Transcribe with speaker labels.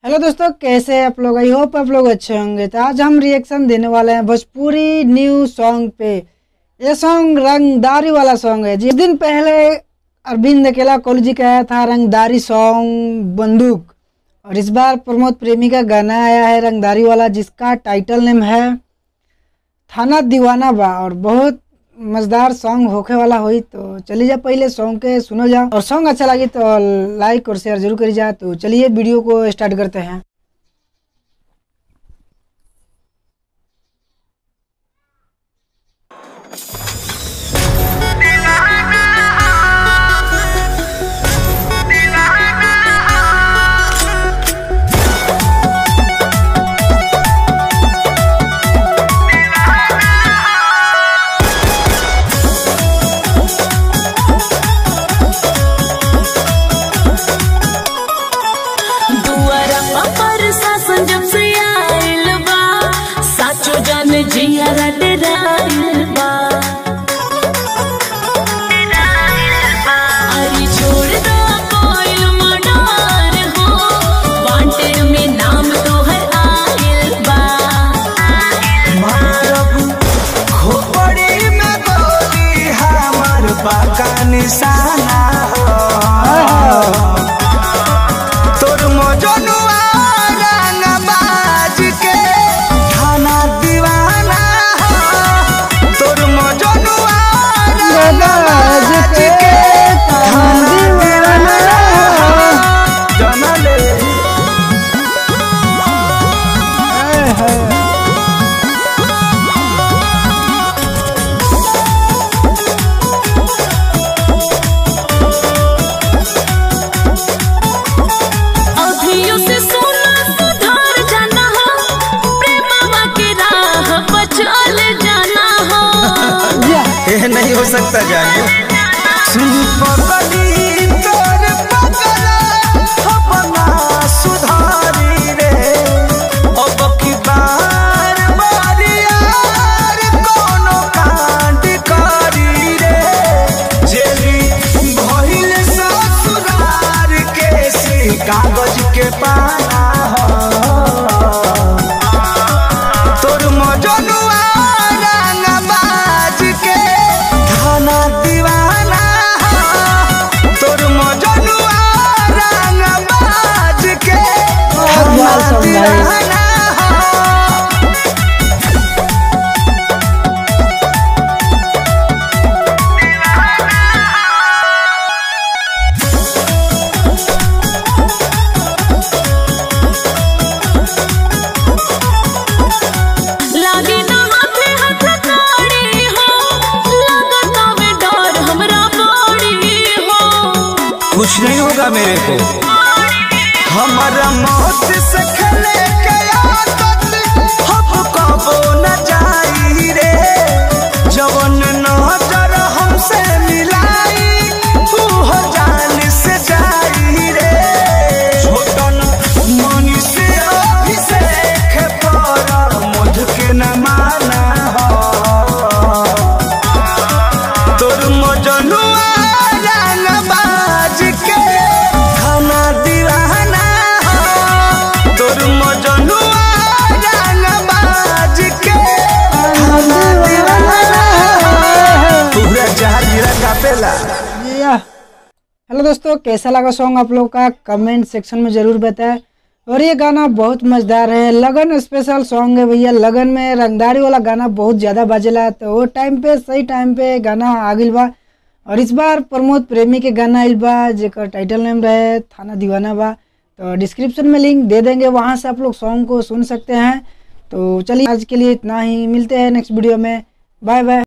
Speaker 1: Hello दोस्तों, कैसे हैं आप लोग। आई होप आप लोग अच्छे होंगे। तो आज हम रिएक्शन देने वाले हैं भोजपुरी न्यू सॉन्ग पे। ये सॉन्ग रंगदारी वाला सॉन्ग है। जिस दिन पहले अरविंद अकेला कॉलेज जी का आया था रंगदारी सॉन्ग बंदूक, और इस बार प्रमोद प्रेमी का गाना आया है रंगदारी वाला, जिसका टाइटल नेम है थाना दीवाना बा। और बहुत मजेदार सॉन्ग होके वाला हुई। तो चलिए जा पहले सॉन्ग के सुनो जाओ, और सॉन्ग अच्छा लगे तो लाइक और शेयर जरूर करी जा। तो चलिए वीडियो को स्टार्ट करते हैं।
Speaker 2: जब से आइल बा साचो जान जियारा डराइल बा। अरे छोड़ दो कोइल मडार हो, वांटेड में नाम तोहर आइल बा।
Speaker 3: मारब खोपड़ी में गोली हमार बाका निशाना हो। तोर मजनुआ नहीं हो सकता जाने सुन पगली तोर पगला अपना सुधारी रे। अब की बार बारियार कोनो कांड करी रे। जेली भइल ससुरार के सी कागज के पाना हो। तोर मजनुआ कुछ नहीं होगा मेरे को। हमारा मौत से खेले के आदत हम कबो न जाई रे। जवन नजर हमसे मिलाई तू हो जान से जाई रे। छोटन मनी से अभिषेक पर मुझ के न माना हो। तोर मजनुआ
Speaker 1: हेलो दोस्तों, कैसा लगा सॉन्ग आप लोग का कमेंट सेक्शन में ज़रूर बताएं। और ये गाना बहुत मज़ेदार है, लगन स्पेशल सॉन्ग है भैया। लगन में रंगदारी वाला गाना बहुत ज़्यादा बाजेला, तो वो टाइम पे सही टाइम पे गाना आ गइल बा। और इस बार प्रमोद प्रेमी के गाना आइल बा, जेकर टाइटल नेम रहे थाना दीवाना बा। तो डिस्क्रिप्शन में लिंक दे देंगे, वहाँ से आप लोग सॉन्ग को सुन सकते हैं। तो चलिए आज के लिए इतना ही, मिलते हैं नेक्स्ट वीडियो में। Bye by.